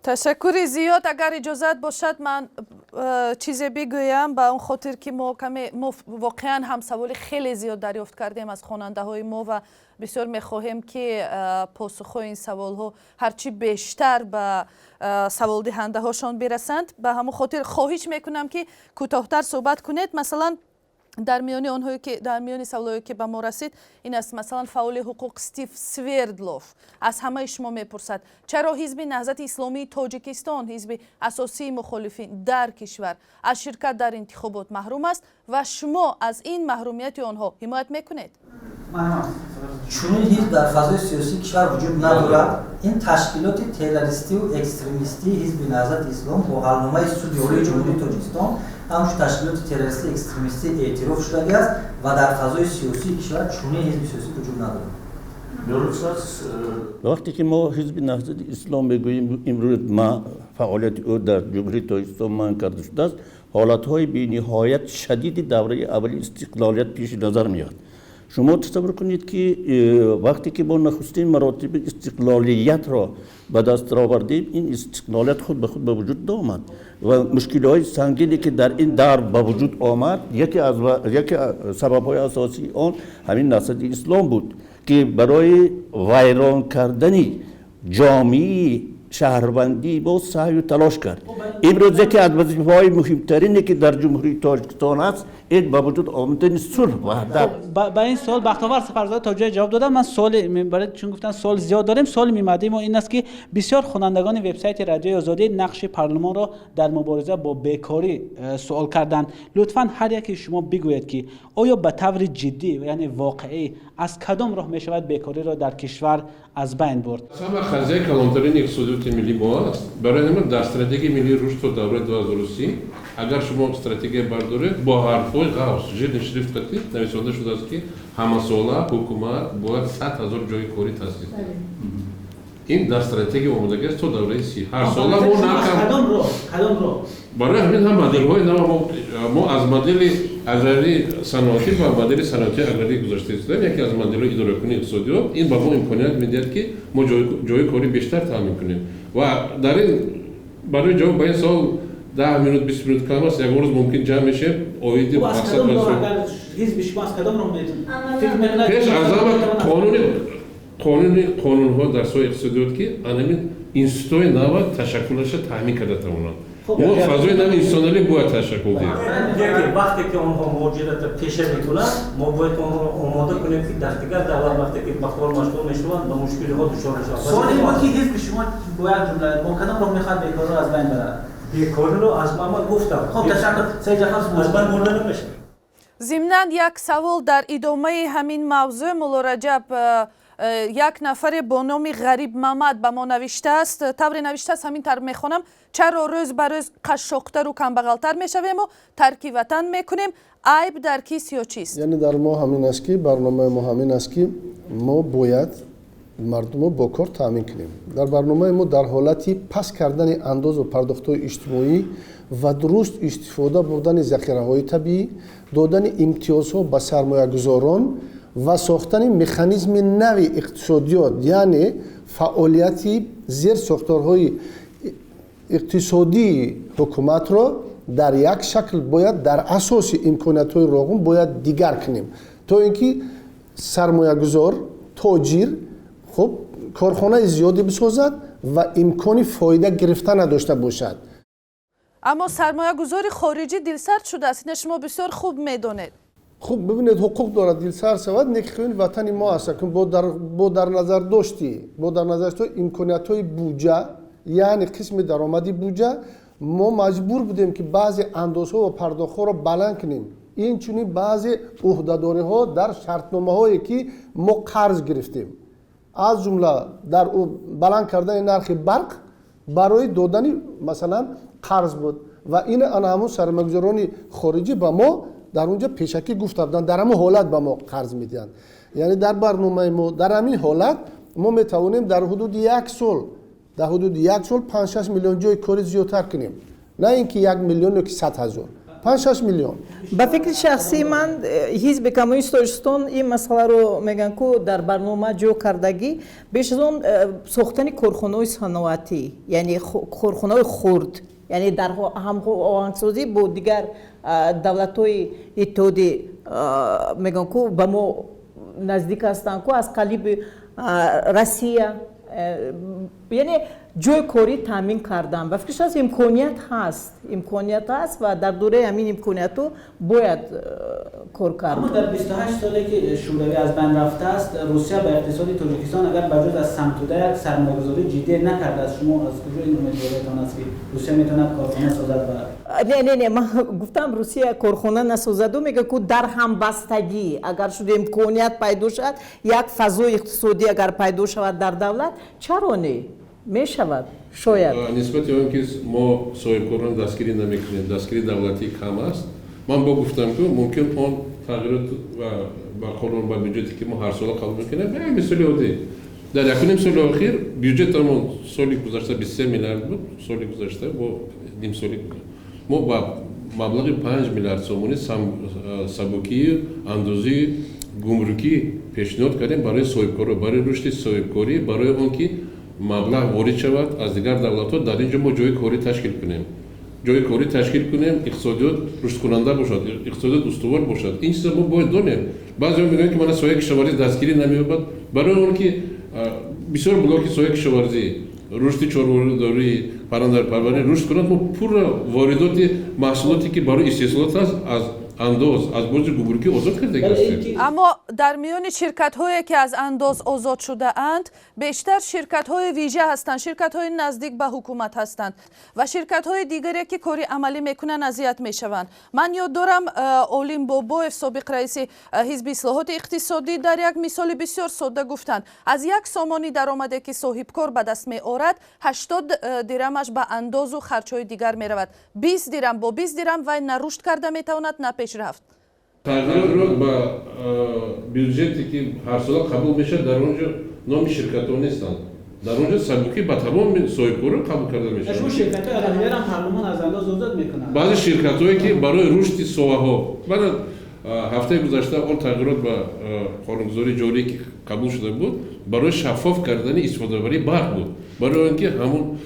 تشکر زیاد. اگر اجازت باشد من چیزی بگویم، با اون خاطر که ما واقعا هم سوال خیلی زیاد دریافت کردیم از خواننده های ما و بسیار میخواهیم که پاسخ این سوال ها هرچی بیشتر به سوال دهنده هاشان برسند. به همون خاطر خواهش میکنم که کوتاه‌تر صحبت کنید. مثلا در میان آنهایی که در میان سوالایی که به ما رسید این است، مثلا فعال حقوق استیو سوردلوف از همه شما میپرسد چرا حزب نهضت اسلامی تاجیکستان، حزب اساسی مخالفین در کشور، از شرکت در انتخابات محروم است و شما از این محرومیت آنها حمایت میکنید؟ چون حزب در فضای سیاسی کشور وجود ندارد، این تشکیلات تروریستی و اکستریمیستی حزب نهضت اسلام با حلنامه صدور جمهوری تاجیکستان همچون تشکیلات تروریستی اکستریمیستی اعتراف شده است و در فضای سیاسی کشور چون حزب سیاسی وجود ندارد. وقتی که ما حزب نهضت اسلام بگوییم امروز ما فعالیت او در جمهوری تاجیکستان من کرده شده است، حالت‌های بی‌نهایت شدید دوره اولی استقلالیت پیش نظر میاد. شما تصور کنید که وقتی که با نخستین مراتب استقلالیت را به دست آوردیم، این استقلالیت خود به خود به وجود آمد و مشکل‌های سنگینی که در این دور به وجود آمد، یکی سبب‌های اساسی آن همین نهضت اسلام بود که برای ویران کردن جامعه شهروندی با سعی و تلاش کرد. امروز یکی از وظیفه‌های مهمترینی که در جمهوری تاجیکستان است این با وجود آمدن صلح و وحدت. با این سوال بختیار سفرزاده تاجی جواب دادم. من سوال برای چون گفتن سوال زیاد داریم، سوال میمدیم و این است که بسیار خوانندگان وبسایت رادیو آزادی نقش پارلمان را در مبارزه با بیکاری سوال کردند. لطفاً هر یکی شما بگویید که آیا به طور جدی یعنی واقعی از کدام راه میشود بیکاری را در کشور از بین برد؟ Сама хозяйка лонтарин иqtisodiyoti milliy boz барои нima дар стратегияи millî рушд то давраи 2030 агар шумо стратегия бардоред бо ҳарфҳои ғавс жирни шрифт қатӣ нависонда шудааст ки ҳамасола ҳукумат бояд 100 000 ҷойи корӣ таъсис кунад. ин дар стратегия омодагӣ аст то давраи 30 ҳар сола мо кадом роҳ барои ҳамин ҳам моделҳои нав мо аз модели аграрии саноатӣ ба модели саноатии аграрӣ гузашта истодем. яке аз моделҳои идоракунии иқтисодиёт ин ба мо имконият медиҳад ки мо ҷойи кори бештар таъмин кунем ва дар ин барои ҷавоб ба ин savol 10 минут 20 минут кам аст. ягон рӯз мумкин ҷамъ мешем оиди мақсад пеш аз ҳама қонунҳо дар соҳаи иқтисодиёт ки анамин институтҳои нава ташаккулаша таъмин карда тавонанд. мо фазои нави инсоналӣ бояд ташаккул диҳем. вақте ки онҳо муоҷират пеша мекунанд, мо бояд онҳоро омода кунем ки дар дигар давлат вақте ки ба кор машғул мешаванд ба мушкилиҳо дучор мешаванд. суоли мо ки ҳизби шумо бояд ҷумла мо кадом роҳ мехоҳад бекориро аз байн барад? бекориро аз ман гуфтам. хуб ташаккур. аз байн бурда намешавад. ضمناً یک سوال در ادامه همین موضوع مولا رجب، یک نفر با نام غریب محمد به ما نوشته است. طور نوشته است همین طور میخوانم: چرا روز به روز قشاق‌تر و کمبغل‌تر میشویم و ترک وطن میکنیم؟ عیب در کیست یا چیست؟ یعنی در ما همین است که برنامه ما همین است که ما باید مردم رو با کار تامین کنیم. در برنامه ما در حالتی پس کردن انداز و پرداخت‌های اجتماعی و درست استفاده بردن ذخیره‌های طبیعی، دادن امتیازها به سرمایه‌گذاران و ساختن مکانیزم نوی اقتصادیات، یعنی فعالیتی زیر ساختارهای اقتصادی حکومت را در یک شکل باید در اساس امکانات‌های راغون باید دیگر کنیم تا اینکه سرمایه‌گذار تاجر خب کارخانه زیادی بسازد و امکان فایده گرفتن نداشته باشد. اما سرمایه‌گذار خارجی دلسرد شده است. این شما بسیار خوب میدانید. خب ببینید حقوق دارد دلسرد شود، نخواهین وطن ما است که با در نظر داشتی امکانات‌های بودجه، یعنی قسم درآمدی بودجه، ما مجبور بودیم که بعضی اندازها و پرداخت‌ها را بلند کنیم. این چونی بعضی عهده‌داری‌ها در شرطنامه‌هایی که ما قرض گرفتیم، از جمله در بلند کردن نرخ برق برای دادن مثلا قرض بود و این همون سرمایه‌گذاران خارجی به ما در اونجا پیشکی گفته بودن در همون حالت به ما قرض میدن. یعنی در برنامه ما در همین حالت ما میتوانیم در حدود یک سال 5-6 میلیون جای کاری زیادتر کنیم، نه اینکه 1 میلیون یا 100,000. 5-6 میلیون. ба фикри шахсии ман ҳизби коммунисти тоҷикистон ин масъаларо мегӯянд ки дар барнома ҷо кардагӣ беш аз он сохтани корхонаҳои саноатӣ, яъне корхонаҳои хурд, яъне дар ҳамоҳангсозӣ бо дигар давлатҳои иттиҳоди мегӯянд ки ба мо наздик ҳастанд, ки аз қалиби Россия, яъне ҷои корӣ таъмин кардан. ба фикри шахс имконият ҳаст ва дар дораи ҳамин имкониятҳо бояд кор кард. اما در 28 سالی که شوروی از بین رفته است روسیه به اقتصاد تاجیکستان اگر بجز از سمتوده یک سرمایه‌گذاری جدی نکرده است، شما از کجا این امیدوارتان است که روسیه میتواند کارخانه سازد؟ نه من گفتم روسیه کارخانه نسازد و میگه که در همبستگی اگر شده امکانیت پیدا شد، یک فضای اقتصادی اگر پیدا شود در دولت، چرا نه؟ میشود شاید. نسبت به اینکه ما صاحبکاران دستگیری نمیکنیم، دستگیری دولتی کم است. من با گفتم که ممکن اون تغییرات و قانون و بودجتی که ما هر سال قبول میکنیم به مثال عادی در یکونیم سال اخیر بودجتمون سالی گذشته 23 میلیارد بود، سالی گذشته با نیم سالی ما با مبلغ 5 میلیارد سومونی سبکی اندازی گمرکی پیشنهاد کردیم برای صاحبکارا، برای رشد صاحبکاری، برای اون که مبلغ وارد شود از دیگر دولت‌ها در اینجا ما جای کاری تشکیل کنیم. جای کاری تشکیل کنیم، اقتصادیات رشد کننده باشد، اقتصادیات استوار باشد. این چیزا ما باید دونیم. بعضی‌ها میگن که من سایه کشاورزی دستگیری نمی‌یابد. برای اون که بسیار بلاک سایه کشاورزی، رشد چهاربرداری، پرنده‌پروری رشد کنند، ما پور واردات محصولاتی که برای استحصالات است از انداز از برج گمرکی آزاد کرده هستیم. اما در میان شرکت‌هایی که از انداز آزاد شده اند بیشتر شرکت‌های ویژه هستند، شرکت‌های نزدیک به حکومت هستند و شرکت‌های دیگری که کاری عملی میکنن اذیت میشوند. من یاد دارم اولین بابایف سابق رئیس حزب اصلاحات اقتصادی در یک مثال بسیار ساده گفتند از یک سامانی درآمدی که صاحبکار به دست میآورد 80 درمش به انداز و خرچ‌های دیگر میرود. 20 درم با 20 درم و نه رشد کرده میتواند نه پیش رفت. تغییر رو با بودجتی که هر سال قبول میشه در اونجا نام شرکت‌ها نیستند. در اونجا سبکی با تمام صاحبکارا قبول کرده میشه. شما شرکت‌های اقلیت هم پارلمان از انداز آزاد میکنن. بعضی شرکت‌هایی که برای رشد ساحه‌ها بعد هفته گذشته اون تغییرات با قانونگذاری جاری که قبول شده بود برای شفاف کردن استفاده بری برق بود. برای اینکه همون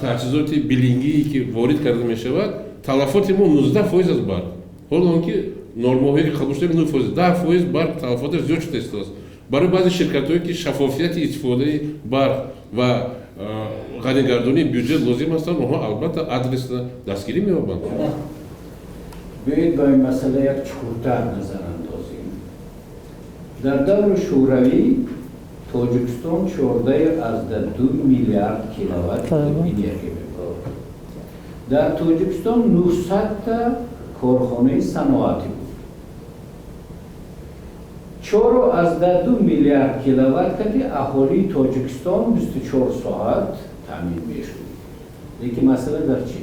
تجهیزات بیلینگی که وارد کرده میشود تلفات ما 19% از برق. حالا اینکه نرم‌هایی که قبول شده 9%، 10% برق تلفات زیاد شده است. برای بعضی شرکت‌هایی که شفافیت استفاده برق و غنی‌گردانی بودجه لازم هستند، اونها البته آدرس دستگیری می‌یابند. بیایید با این مسئله یک چکورتر نظر اندازیم. در دور شوروی تاجیکستان شورده از 2 میلیارد کیلووات انرژی می‌برد. در تاجیکستان 900 تا کارخانه صنعتی بود. چرا از 2 میلیارد کیلووات که اهالی تاجیکستان 24 ساعت تامین میشد. لیکن مسئله در چی؟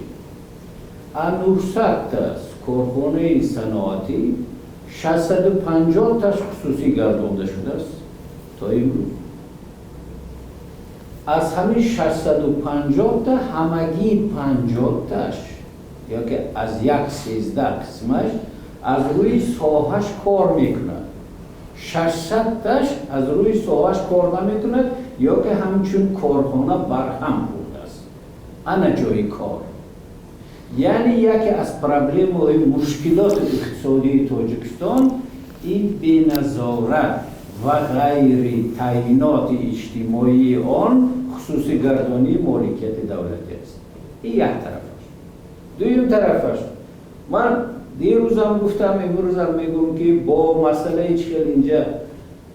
900 تا کارخانه صنعتی 650 تاش خصوصی گردانده شده است تا امروز. از همین 650 تا همگی 50 تاش یا که از 1/13 قسمش از روی ساحش کار میکند. 600 تاش از روی ساحش کار نمیکند یا که همچون کارخانه برهم برده است. انا جای کار. یعنی یکی از پرابلم و مشکلات اقتصادی تاجیکستان این بی‌نظارت و غیر تعیینات اجتماعی آن خصوصی گردانی مالکیت دولتی است. این یک طرفش. دویم طرفش من دیروز هم گفتم امروز هم میگم که با مسئله چیل اینجا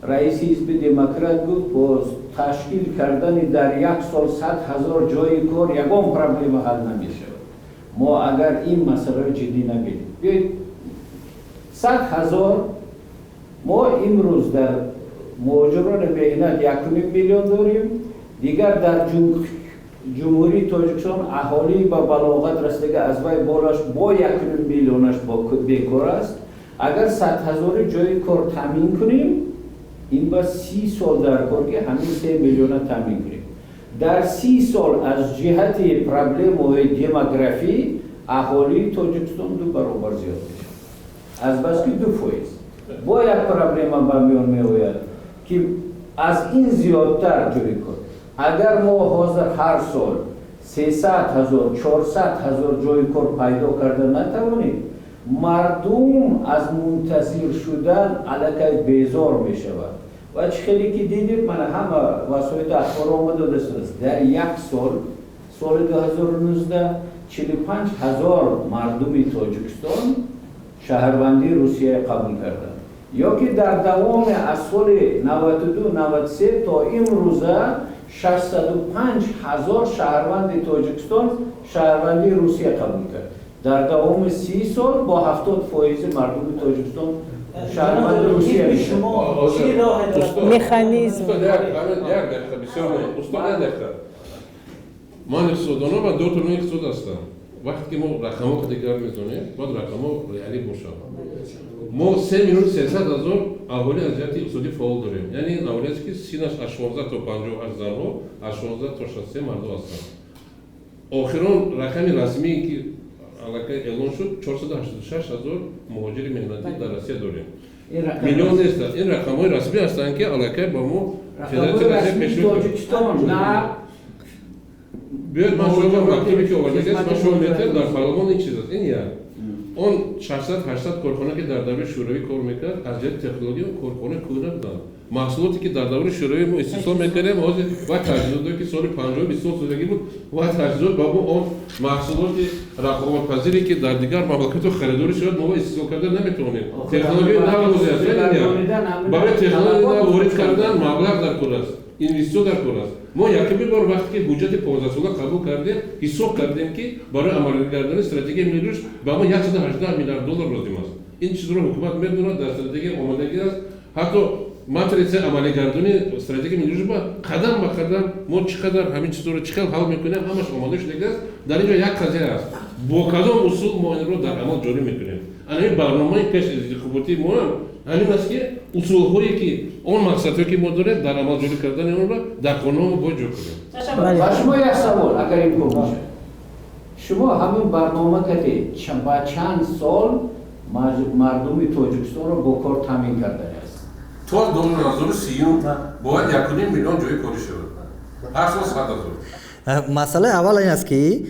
رئیس حزب دموکرات گفت با تشکیل کردن در یک سال 100,000 جای کار یگان پرابلم حل نمیشه. ما اگر این مسئله رو جدی نگیریم بیایید 100,000 ما امروز در مهاجران مهنت 1.5 میلیون داریم، دیگر در جمهوری تاجیکستان اهالی با بلاغت رسیده از وی بالاش با 1.5 میلیونش با بیکار است. اگر 100,000 جای کار تامین کنیم این با 30 سال در کار که همین 3 میلیون تامین کنیم. در 30 سال از جهت پرابلم و دموگرافی اهالی تاجیکستان 2 برابر زیاد میشه از بس که 2%. با یک پروبلم با میان میآید که از این زیادتر جوری کن. اگر ما حاضر هر سال 300,000 400,000 جای کار پیدا کرده نتوانیم، مردم از منتظر شدن علاقه بیزار می شود. و خیلی که دیدید من همه وسایل اخبار آمده است در یک سال 2019 45,000 مردم تاجیکستان شهروندی روسیه قبول کردند. یا که در دوام از سال 92 93 تا امروزه 605,000 شهروند تاجیکستان شهروندی روسیه قبول کرد. در دوام 30 سال با 70% مردم تاجیکستان شهروند روسیه میشه. مکانیزم من اقتصاددانم و 2 تا نوع اقتصاد هستم. وقتی که ما رقم‌ها رو تکرار می‌کنیم باید رقم‌ها ریالی باشه. ما 3,300,000 اهالی از جهت اقتصادی فعال داریم. یعنی این اهالی است که سینش از 16 تا 58 زن‌ها، از 16 تا 63 مرد هستند. آخرین رقم رسمی که علاقه اعلان شد 486,000 مهاجر مهنتی در روسیه داریم. میلیون نیست. این رقم‌های رسمی هستند که علاقه با ما فدراسیون رسمی تاجیکستان نه. بیاید من شما مکتوبی که آورده است من شما میتونم در پارلمان این چیز است. این یعنی اون 600-800 کارخانه که در دوره شوروی کار میکرد از جهت تکنولوژی و کارخانه کودک بودند. محصولاتی که در دوره شوروی ما استحصال میکردیم و تجهیزاتی که سال 50-20 سالگی بود و تجهیزات با اون محصولات رقابت‌پذیری که در دیگر مملکت خریداری شد ما استحصال کردن نمیتونیم. تکنولوژی نو برای تکنولوژی نو وارد کردن مبلغ در کار است. اینوستیسیون در کار است. ما یکی بار وقتی که بودجه 15 ساله قبول کردیم حساب کردیم که برای عملی کردن استراتژی ملی رشد با ما 118 میلیارد دلار لازم است. این چیز رو حکومت میدونه در استراتژی آمادگی است. حتی ماتریس عملی کردن استراتژی ملی رشد با قدم به قدم ما چقدر همین چیزا رو چقدر حل میکنیم همش آماده شده است. در اینجا یک قضیه است. با کدام اصول ما این رو در عمل جاری میکنیم. این برنامه پیش از انتخاباتی ما همین است که اصول‌هایی که اون مقصدی که ما داریم در عمل جاری کردن اون را در قانون باید جور کنیم. و شما یک سوال اگر این باشه شما همین برنامه که با چند سال مردم تاجیکستان رو با کار تامین کرده است تا 2030 باید 1.5 میلیون جای کاری شود. هر سال 100,000. مسئله اول این است که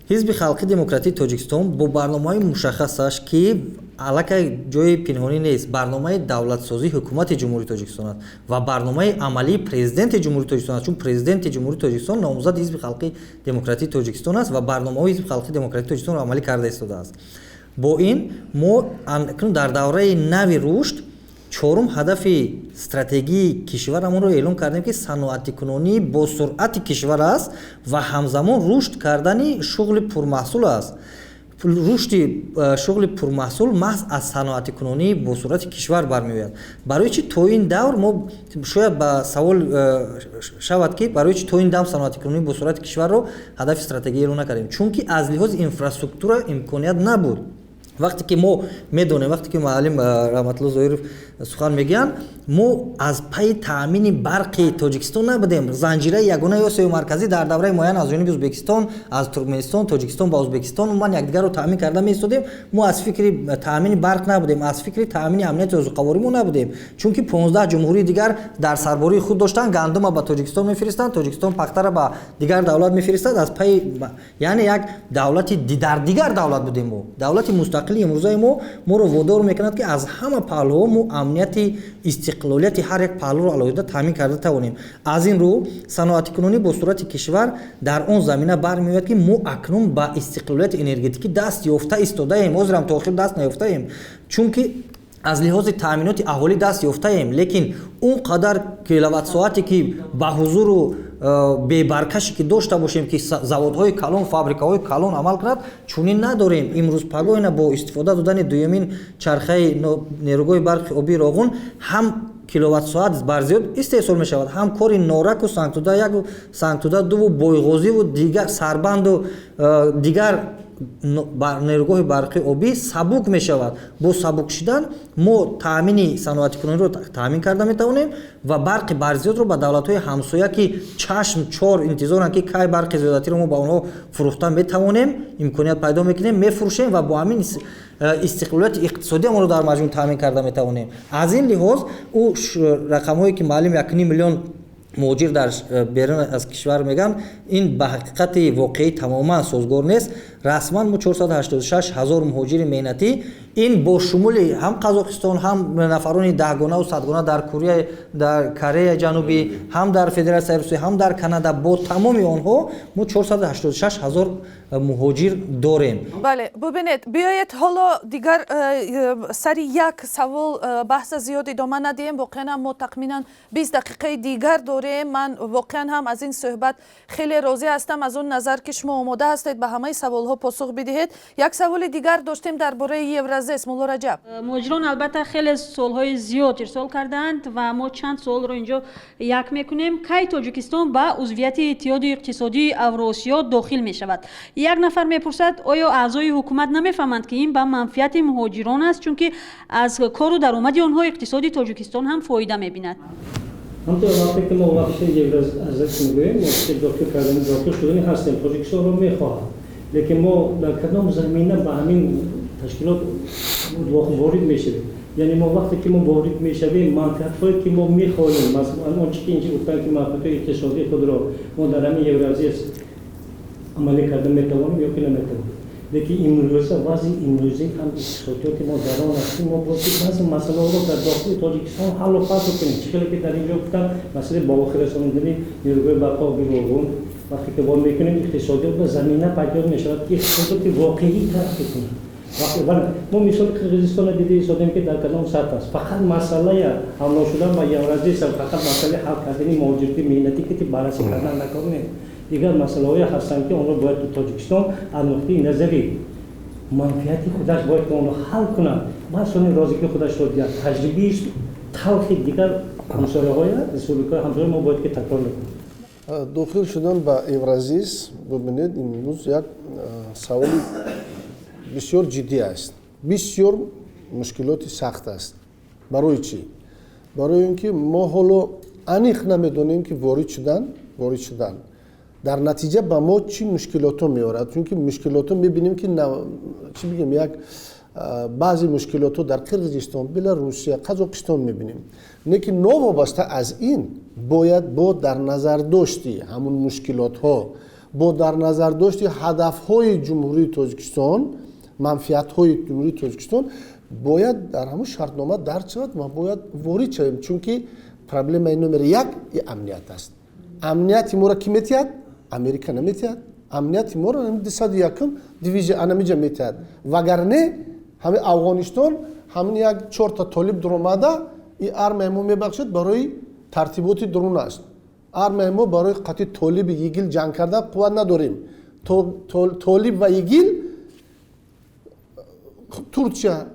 حزب خلقی دموکراتیک تاجیکستان با برنامه‌های مشخصش که علاقه جای پنهانی نیست برنامه دولت سازی حکومت جمهوری تاجیکستان است و برنامه عملی پرزیدنت جمهوری تاجیکستان است چون پرزیدنت جمهوری تاجیکستان نامزد حزب خلقی دموکراتیک تاجیکستان است و برنامه حزب خلقی دموکراتیک تاجیکستان را عملی کرده ایستاده است. با این ما در دوره نوی رشد چهارم هدف استراتژی کشورمون رو اعلام کردیم که صنعتی کنونی با سرعت کشور است و همزمان رشد کردن شغل پرمحصول است. رشد شغل پرمحصول محض از صنعتی کنونی با سرعت کشور برمیآید. برای چی تو این دور ما شاید با سوال شود که برای چی تو این دور صنعتی کنونی با سرعت کشور رو هدف استراتژی اعلام نکردیم؟ چون که از لحاظ اینفراستراکتور امکانیت نبود. وقتی که ما میدونیم وقتی که معلم رحمت الله ظاهری سخن میگن ما از پی تامین برق تاجیکستان نبودیم. زنجیره یگانه آسیای مرکزی در دوره معین از جانب ازبکستان از ترکمنستان تاجیکستان با ازبکستان من یکدیگر رو تامین کرده میستادیم. ما از فکر تامین برق نبودیم از فکر تامین امنیت عضوقواری ما نبودیم چون که 15 جمهوری دیگر در سرباری خود داشتن گندم به تاجیکستان میفرستند تاجیکستان پخته را به دیگر دولت میفرستاد از پی یعنی یک دولت دیگر دولت بودیم. ما دولت مستقلی امروزه ما رو وادار میکند که از همه پهلوها ما امنیت استقلالیت هر یک پهلو رو علاوه تامین کرده توانیم. از این رو صنعتی کنونی با صورت کشور در اون زمینه برمیاد که ما اکنون با استقلالیت انرژتیکی دست یافته ایستاده ایم. عذرم تا آخر دست نیافته ایم چون که از لحاظ تامینات اهالی دست یافته ایم لیکن اون قدر کیلووات ساعتی که با حضور و به برکشی که داشته باشیم که زوادهای کلان فابریکاهای کلان عمل کند چونین نداریم. امروز پگاه با استفاده دادن دومین چرخه نیروگاه برق آبی راغون هم کیلووات ساعت برزیاد استحصال می شود هم کار نورک و سنگتوده یک و سنگتوده دو و بایغازی و دیگر سربند و دیگر нерӯгоҳи барқи обӣ сабук мешавад. Бо сабук шудан мо таъмини саноатикуниро таъмин карда метавонем ва барқи барзиёдро ба давлатҳои ҳамсоя ки чашм чор интизоранд ки кай барқи зиёдатиро мо ба онҳо фурӯхта метавонем, имконият пайдо мекунем, мефурӯшем ва бо ҳамин истиқлолияти иқтисодӣ онро дар маҷмӯъ таъмин карда метавонем. Аз ин лиҳоз ӯ рақамҳое ки маълум 1.5 миллион муҳоҷир дар берун аз кишвар меган, ин ба ҳақиқати воқеӣ тамоман созгор нест. Расман мо 486 000 муҳоҷири меҳнатӣ, ин бо шумули ҳам Қазоқистон, ҳам нафарони 10-гонаву 100-гона дар Кореяи Ҷанубӣ, ҳам дар Федератсияи Русия, ҳам дар Канада, бо тамоми онҳо мо 486 000 муҳоҷир дорем. бале, бубинед, биёед ҳоло дигар сари як савол баҳса зиёд идома надиҳем. Воқеан ҳам мо тахминан 20 дақиқаи дигар дорем. Ман воқеан ҳам аз ин суҳбат хеле розӣ ҳастам, аз он назар ки шумо омода ҳастед ба ҳамаи саволҳо посух бидиҳед. Як саволи дигар доштем дар бораи Евразес. Мулло Раҷаб, муҳоҷирон албатта хеле солҳои зиёд ирсол карданд ва мо чанд суолро инҷо як мекунем. Кай Тоҷикистон ба узвияти Иттиҳоди иқтисодии Авроосиё дохил мешавад? Як нафар мепурсад, оё аъзои ҳукумат намефаҳманд ки ин ба манфиати муҳоҷирон аст, чунки аз кору даромади онҳо иқтисоди Тоҷикистон ҳам фоида мебинад? ҳамтор вақте ки мо вақти Евразес мегӯем, мо дохил шудани ҳастем, Тоҷикистонро мехоҳад, лекин мо дар кадом замина ба ҳамин ташкилот ворид мешавем. яъне мо вақте ки мо ворид мешавем, манфиатҳое ки мо мехоҳем, масалан он чи ки инҷа гуфтанд ки манфиатҳои иқтисодии худро мо дар ҳамин Евразес амалӣ карда метавонем ё ки наметавонем. лекин имрӯза вазъи имрӯзӣ ҳам иқтисодиёти мо дар он ҳастим, мо бояд баъзе масъалаҳоро дар дохили Тоҷикистон ҳаллу фаслу кунем. чӣ хеле ки дар инҷо гуфтанд масъалаи ба охир расондани нерӯҳои барқи обӣ вогун, вақте ки бо мекунем иқтисодиёт ба замина пайдо мешавад ки иқтисодиёти воқеӣ тараққӣ кунад. мо мисоли Қирғизистонро дида истодем ки дар кадом сатҳ аст. Фақат масъалаи ҳамло шудан ба Евразес, фақат масъалаи ҳал кардани муҳоҷирати меҳнатӣ ки баррасӣ кардан накунем. дигар масъалаҳое ҳастанд ки онро бояд Тоҷикистон аз нуқтаи назари манфиати худаш бояд ки онро ҳал кунад. масъалаи розигии худашро диҳад. таҷрибаи талхи дигар ҳамсояҳои республикаҳои ҳамсоя мо бояд ки такрор накунем. дохил шудан ба Евразис, бубинед, имрӯз як саволи бисёр ҷиддӣ аст. бисёр мушкилоти сахт аст. барои чӣ? барои ин ки мо ҳоло аниқ намедонем ки ворид шудан дар натиҷа ба мо чӣ мушкилото меорад. чунки мушкилото мебинем ки чӣ бигем, як баъзе мушкилото дар Қирғизистон, Беларусия, Қазоқистон мебинем. лекин новобаста аз ин бояд бо дар назардошти ҳамун мушкилотҳо, бо дар назардошти ҳадафҳои ҷумҳурии Тоҷикистон, манфиатҳои ҷумҳурии Тоҷикистон бояд дар ҳамун шартнома дард шавад ва бояд ворид шавем. чунки проблемаи номери як амният аст. амнияти моро ки метиҳад? Америка наметиҳад. амнияти моро 201 дивизия анамиҷа метиҳад. вагар не ҳами Афғонистон ҳамин як 4 толиб дуромада и армияи мо мебахшад барои тартиботи дурун аст. армияи мо барои қатъи толиби игил ҷанг карда қувват надорем. толиб ва игил Турчия,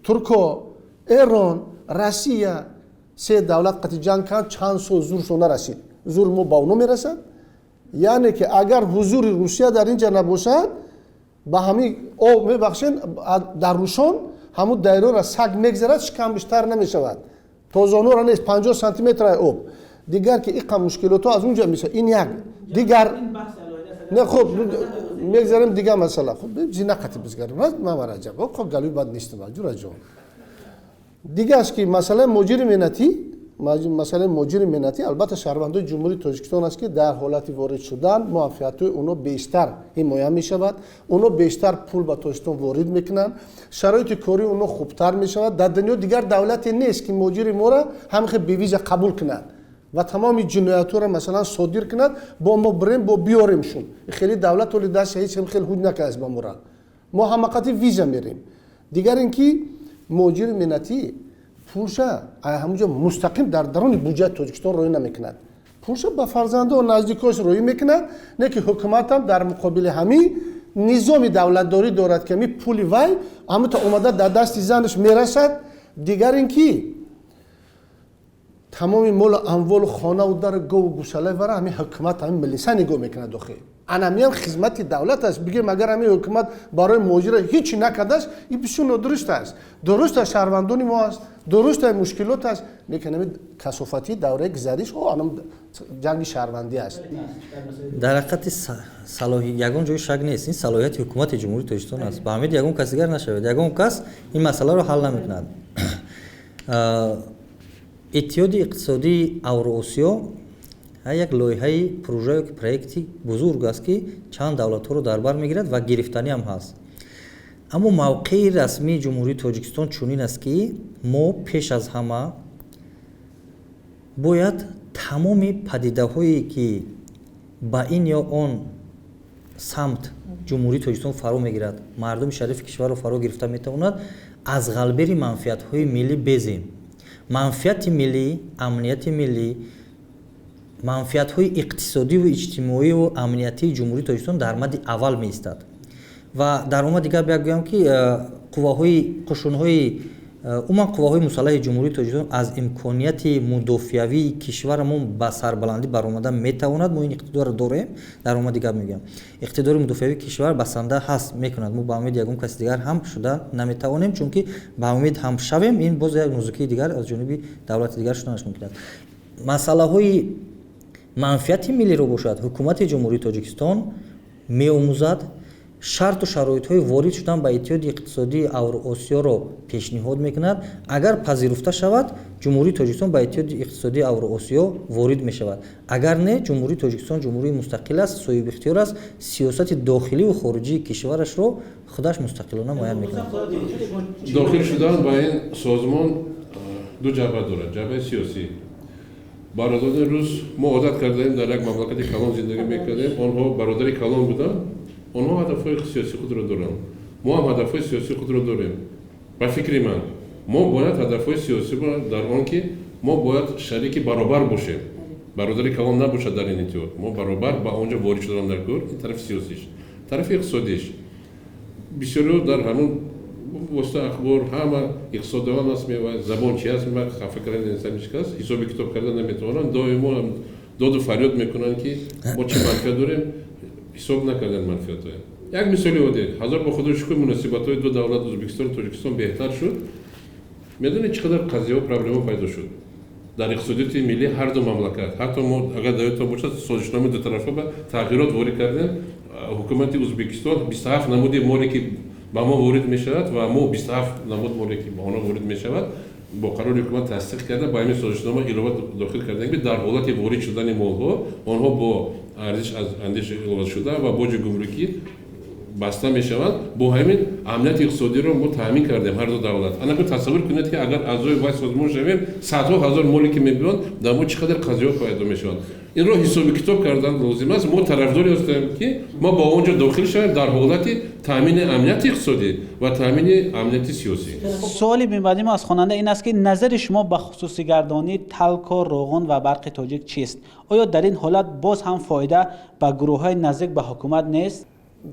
Турко, Эрон, Россия се давлат қатъи ҷанг кард, чанд сол зуршон нарасид. зур мо ба онҳо мерасад. яъне ки агар ҳузури Русия дар инҷа набошад, ба ҳамин об мебахшен дар рӯшон ҳамун дайрора саг мегзарад, шикам биштар намешавад. тозонора нест 50 сантиметраи об. дигар ки иқа мушкилото аз унҷа мешавад. ин як дигар не хуб мегзарем дигар масъала. хуб зина қати бизгарем. мама Раҷаб, хуб галуи бад нестим ҷура ҷон. дигарш ки масъалаи муҳоҷири меҳнатӣ албатта шаҳрвандои ҷумҳурии Тоҷикистон аст ки дар ҳолати ворид шудан муаффиятҳои онҳо бештар ҳимоя мешавад. онҳо бештар пул ба Тоҷикистон ворид мекунанд. шароити кории онҳо хубтар мешавад. дар дунё дигар давлате нест ки муҳоҷири моро ҳамихе бевиза қабул кунад ва тамоми ҷиноятҳоро масалан содир кунад. бо мо бирем бо биёремшун. хеле давлат оли даст ҳеҷ ҳам хеле ҳуҷ накардааст ба мора. мо ҳамақати виза мерем. дигар ин ки муҳоҷири меҳнатӣ пулша ҳамунҷа мустақим дар даруни буҷаи Тоҷикистон роӣ намекунад. пулша ба фарзанду наздикош роӣ мекунад. не ки ҳукумат ҳам дар муқобили ҳамин низоми давлатдорӣ дорад ки ҳамин пули вай ҳамута омада дар дасти занаш мерасад. дигар ин ки тамоми мол амвол хона у дар гов гусалай вара ҳамин ҳукумат ҳамин милиса нигоҳ мекунад дохил анамиам хизмати давлат аст бигем агар ҳамин ҳукумат барои муҳоҷира ҳечи накардааст ин бисёр нодуруст аст дуруст аст шаҳрвандони мо аст дуруст аст мушкилот аст лекин ҳамин касофати давраи гузариш анам ҷанги шаҳрвандӣ аст дар ҳақиқати ягон ҷои шак нест ин салоҳияти ҳукумати ҷумҳурии тоҷикистон аст ба ҳамед ягон кас дигар нашавад ягон кас ин масъаларо ҳал намекунад иттиҳоди иқтисодии авроосиё як лоиҳаи прӯҷаи проекти бузург аст ки чанд давлатҳоро дар бар мегирад ва гирифтанӣ ҳам ҳаст аммо мавқеи расмии ҷумҳурии тоҷикистон чунин аст ки мо пеш аз ҳама бояд тамоми падидаҳое ки ба ин ё он самт ҷумҳурии тоҷикистон фаро мегирад мардуми шарифи кишварро фаро гирифта метавонад аз ғалбери манфиатҳои миллӣ безем манфиати миллӣ амнияти миллӣ манфиатҳои иқтисодиву иҷтимоиву амниятии ҷумҳурии тоҷикистон дар мадди аввал меистад ва дар омади гап як гӯям ки қувваҳои қушунҳои умуман қувваҳои мусаллаҳи ҷумҳурии тоҷикистон аз имконияти мудофиавии кишварамон ба сарбаландӣ баромада метавонад мо ин иқтидорро дорем дар омади гап мегӯям иқтидори мудофиавии кишвар басанда ҳаст мекунад мо ба умеди ягон каси дигар ҳам шуда наметавонем чунки ба умед ҳам шавем ин боз як нозукии дигар аз ҷониби давлати дигар шуданаш мумкин аст масъалаҳои манфиати миллиро бошад ҳукумати ҷумҳурии тоҷикистон меомӯзад шарту шароитҳои ворид шудан ба иттиҳоди иқтисодии авроосиёро пешниҳод мекунад агар пазируфта шавад ҷумҳурии тоҷикистон ба иттиҳоди иқтисодии авроосиё ворид мешавад агар не ҷумҳурии тоҷикистон ҷумҳурии мустақил аст соҳибихтиёр аст сиёсати дохиливу хориҷии кишварашро худаш мустақилона муайян мекунад дохил шудан ба ин созмон ду ҷабҳа дорад ҷабҳаи сиёсӣ бародарони рус мо одат кардаем дар як мамлакати калон зиндагӣ мекардем онҳо бародари калон буданд онҳо ҳадафҳои сиёсии худро доранд мо ҳам ҳадафҳои сиёсии худро дорем ба фикри ман мо бояд ҳадафҳои сиёсӣ бошад дар он ки мо бояд шарики баробар бошем бародари калон набошад дар ин иттиҳод мо баробар ба он ҷо ворид шудам дар кор ин тарафи сиёсиш тарафи иқтисодиш бисёриҳо дар ҳамон восита ахбор ҳама иқтисоддон аст мевояд забон чи аст мевояд хафа кардан инсон ҳеч ҳисоби китоб кардан наметавонанд доимо доду фарёд мекунанд ки мо чӣ манфиат дорем ҳисоб накардан манфиатҳоя як мисоли оддӣ ҳазор ба худои шукр муносибатҳои ду давлат ӯзбекистону тоҷикистон беҳтар шуд медонед чӣ қадар қазияҳо проблема пайдо шуд дар иқтисодияти миллӣ ҳар ду мамлакат ҳатто мо агар дар ёдтон бошад созишноми дутарафа ба тағйирот ворид кардем ҳукумати ӯзбекистон 27 намуди моле ки ба мо ворид мешавад ва мо 27 намуд моле ки ба онҳо ворид мешавад бо қарори ҳукумат тасдиқ карда ба ҳамин созишнома илова дохил кардем ки дар ҳолати ворид шудани молҳо онҳо бо арзиш аз андиш илова шуда ва боҷи гумрукӣ баста мешаванд бо ҳамин амнияти иқтисодиро мо таъмин кардем ҳар ду давлат анакун тасаввур кунед ки агар аъзои вай созмон шавем садҳо ҳазор моле ки мебиёнд дар мо чӣ қадар қазияҳо пайдо мешаванд инро ҳисоби китоб кардан лозим аст мо тарафдори ҳастем ки мо ба он ҷо дохил шавем дар ҳолати таъмини амнияти иқтисодӣ ва таъмини амнияти сиёсӣ суоли мебадим аз хонанда ин аст ки назари шумо ба хусусигардонии талко роғун ва барқи тоҷик чист оё дар ин ҳолат боз ҳам фоида ба гурӯҳҳои наздик ба ҳукумат нест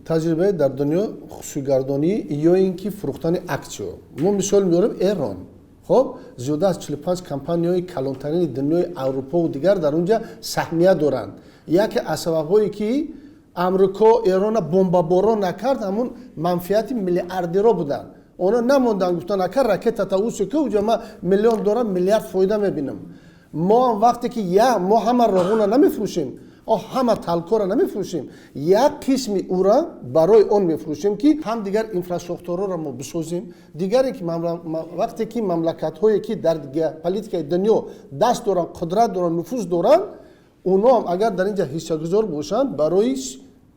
таҷрибаи дар дунё хусусигардонӣ ё ин ки фурӯхтани аксиё мо мисол меорем эрон хоб зиёда аз 45 компанияҳои калонтарини дунёи аврупову дигар дар он ҷа саҳмия доранд яке аз сабабҳое ки амрико эрона бомбаборон накард ҳамун манфиати миллиардеро буданд онҳо намонданд гуфтанд акар ракетата усика уҷа ман миллион дорам миллиард фоида мебинам мо ҳам вақте ки мо ҳама роғуна намефурӯшем ҳама талкора намефурӯшем як қисми ура барои он мефурӯшем ки ҳам дигар инфраструктураро мо бисозем дигаре ки вақте ки мамлакатҳое ки дар политикаи дунё даст доранд қудрат доранд нуфуз доранд онҳо ҳам агар дар ин ҷа ҳиссагузор бошанд барои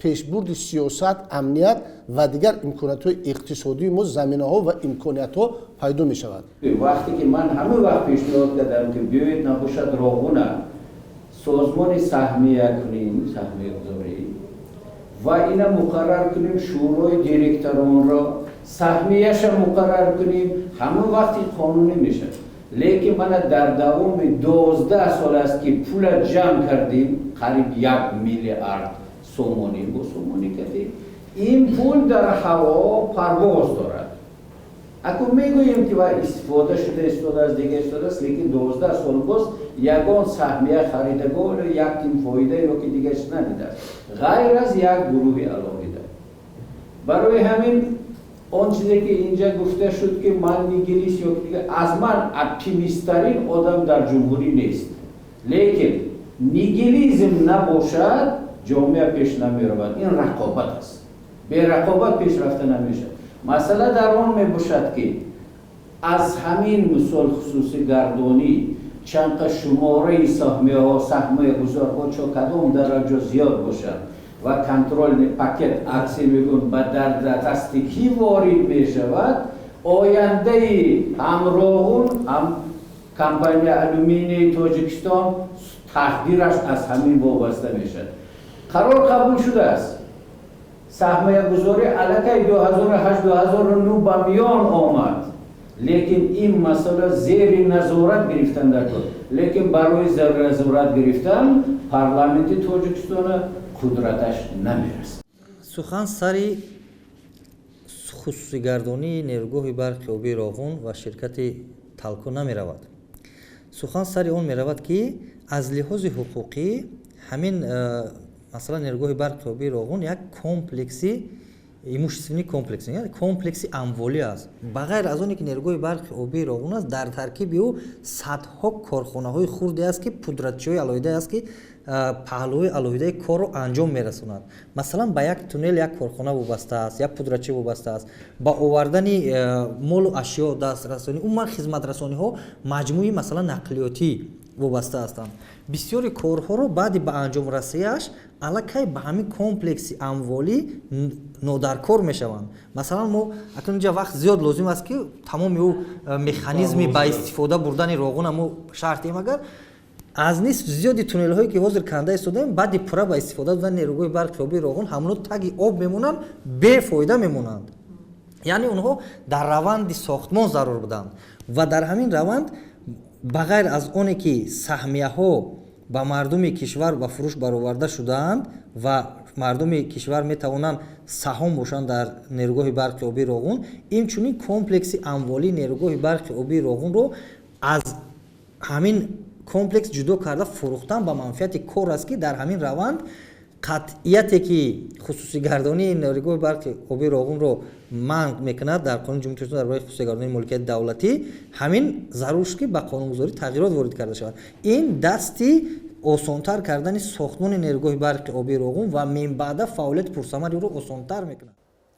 пешбурди сиёсат амният ва дигар имкониятҳои иқтисодии мо заминаҳо ва имкониятҳо пайдо мешавад вақте ки ман ҳама вақт пешниҳод кардам ки биёед набошад роғуна созмони саҳмия кунем саҳмиягузорӣ ва ина муқаррар кунем шӯрои директоронро саҳмияша муқаррар кунем ҳама вақти қонунӣ мешад лекин мана дар давоми 12 сол аст ки пула ҷамъ кардем қариб 1 миллиард бо сомонӣ кардем ин пул дар ҳаво парвоз дорад اكو میگوییم که استفاده شده از دیگه استفاده است، لیکن 12 سال باز یگان سهمیه خریدگار یک تیم فایده یا که دیگه ندیده است غیر از یک گروه علاقه. برای همین اون چیزی که اینجا گفته شد که من نیگلیس یا دیگه از من اپتیمیست‌ترین آدم در جمهوری نیست، لیکن نیگلیزم نباشد جامعه پیش نمی رود. این رقابت است، به رقابت پیش رفته نمیشه. مسئله در آن می باشد که از همین مثال خصوصی گردانی چند شماره سهمیه گذارها چه کدام درجه زیاد باشد و کنترل پاکت عکسی میگن به در دست کی وارد می شود، آینده همراهون هم کمپانی آلومینی تاجیکستان تقدیرش از همین وابسته می شود. قرار قبول شده است سهمیه گذاری علاقه 2008-2009 به میان آمد، لیکن این مسئله زیر نظارت گرفتن در کار، لیکن برای زیر نظارت گرفتن پارلمانت تاجیکستان قدرتش نمیرسد. سخن سری خصوصیگردانی نیروگاه برق آبی راغون و شرکت تالکو نمی رود. سخن سری اون می رود که از لحاظ حقوقی همین مثلا نیروگاه برق آبی راغون یک کمپلکسی ایموشنی کمپلکسی، یعنی کمپلکسی اموالی است. بغیر از اونی که نیروگاه برق آبی راغون است، در ترکیب او صدها کارخانه‌های خردی است که پودرتچی‌های علایده است که پهلوهای علایده کار رو انجام میرسونند. مثلا به یک تونل یک کارخانه وابسته است، یک پودرتچی وابسته است، با آوردن مال و اشیا دسترسانی اون خدمت رسانی ها مجموعی مثلا نقلیاتی وابسته هستند. بسیاری کارها رو بعد به انجام رسیدش علاقه به همین کمپلکسی اموالی نادرکار میشوند. مثلا ما اکنون اینجا وقت زیاد لازم است که تمام او مکانیزمی با استفاده بردن راغون ما شرطیم، اگر از نصف زیادی تونل هایی که حاضر کنده استادیم بعد پورا با استفاده دادن نیروگاه برق آبی راغون همون تگ آب میمونند، بی فایده میمونند. یعنی اونها در روند ساختمان ضرور بودند و در همین روند بغیر از اونی که سهمیه ها با مردم کشور به فروش برآورده شدند و مردم کشور می توانند سهام باشند در نیروگاه برق آبی راغون، این چونین کمپلکسی اموالی نیروگاه برق آبی راغون رو از همین کمپلکس جدا کرده فروختن به منفعت کار است که در همین روند قطعیتی که خصوصی گردانی نیروگاه برق آبی راغون رو منع میکند در قانون جمهوری اسلامی درباره خصوصی گردانی ملکیت دولتی، همین ضرور است که به قانونگذاری تغییرات وارد کرده شود. این دستی آسان‌تر کردن ساختمان نیروگاه برق آبی راغون و من بعد فعالیت پرثمری رو آسان‌تر میکند.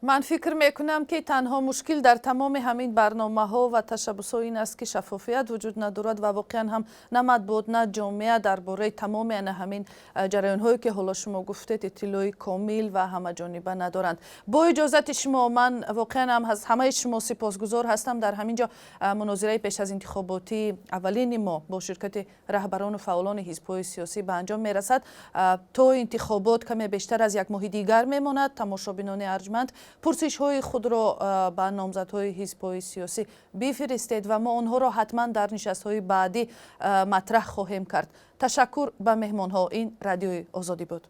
من فکر میکنم که تنها مشکل در تمام همین برنامه ها و تشبس ها این است که شفافیت وجود ندارد و واقعا هم نه مطبوعات نه جامعه درباره تمام همین جریان هایی که حالا شما گفتید اطلاع کامل و همه جانبه ندارند. با اجازت شما من واقعا هم از همه شما سپاسگزار هستم. در همینجا مناظره پیش از انتخاباتی اولین ما با شرکت رهبران و فعالان حزب‌های سیاسی به انجام میرسد. تا انتخابات کمی بیشتر از یک ماه دیگر میماند. تماشابینان ارجمند پرسش های خود را به نامزدهای حزب‌های سیاسی بفرستید و ما آنها را حتما در نشست های بعدی مطرح خواهیم کرد. تشکر به مهمان ها. این رادیوی آزادی بود.